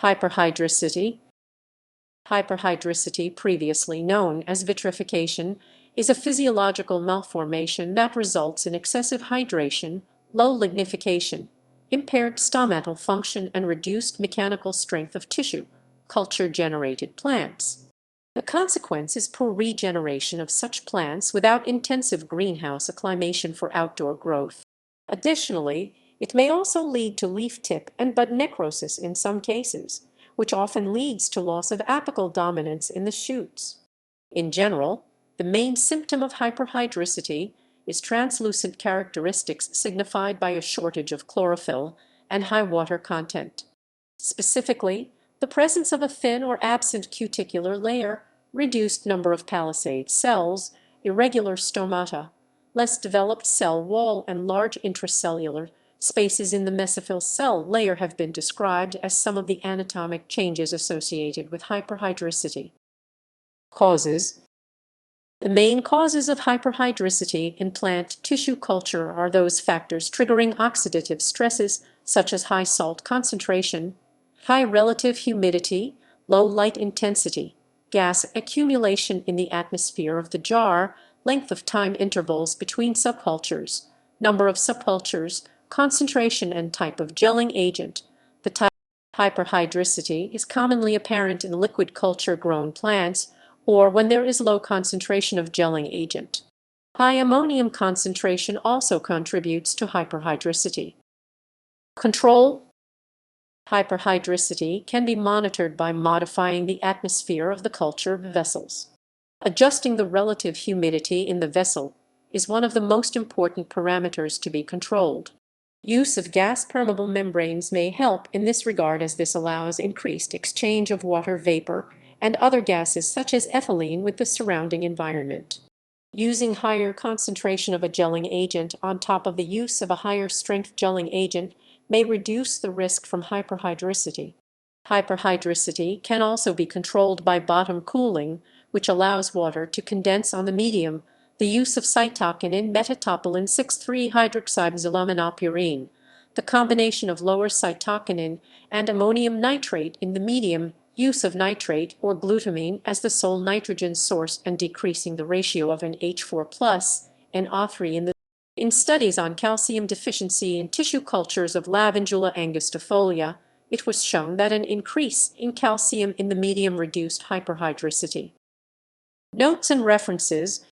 Hyperhydricity. Hyperhydricity, previously known as vitrification, is a physiological malformation that results in excessive hydration, low lignification, impaired stomatal function, and reduced mechanical strength of tissue, culture-generated plants. The consequence is poor regeneration of such plants without intensive greenhouse acclimation for outdoor growth. Additionally, it may also lead to leaf tip and bud necrosis in some cases, which often leads to loss of apical dominance in the shoots. In general, the main symptom of hyperhydricity is translucent characteristics signified by a shortage of chlorophyll and high water content. Specifically, the presence of a thin or absent cuticular layer, reduced number of palisade cells, irregular stomata, less developed cell wall, and large intracellular spaces in the mesophyll cell layer have been described as some of the anatomic changes associated with hyperhydricity. Causes. The main causes of hyperhydricity in plant tissue culture are those factors triggering oxidative stresses such as high salt concentration, high relative humidity, low light intensity, gas accumulation in the atmosphere of the jar, length of time intervals between subcultures, number of subcultures, concentration and type of gelling agent. The type of hyperhydricity is commonly apparent in liquid culture grown plants or when there is low concentration of gelling agent. High ammonium concentration also contributes to hyperhydricity. Control. Hyperhydricity can be monitored by modifying the atmosphere of the culture vessels. Adjusting the relative humidity in the vessel is one of the most important parameters to be controlled. Use of gas-permeable membranes may help in this regard, as this allows increased exchange of water vapor and other gases such as ethylene with the surrounding environment. Using higher concentration of a gelling agent on top of the use of a higher strength gelling agent may reduce the risk from hyperhydricity. Hyperhydricity can also be controlled by bottom cooling, which allows water to condense on the medium, the use of cytokinin metatopolin 6,3-hydroxybenzylamenopurine, the combination of lower cytokinin and ammonium nitrate in the medium, use of nitrate or glutamine as the sole nitrogen source, and decreasing the ratio of NH4+ and O3 in studies on calcium deficiency in tissue cultures of Lavandula angustifolia, it was shown that an increase in calcium in the medium reduced hyperhydricity. Notes and references.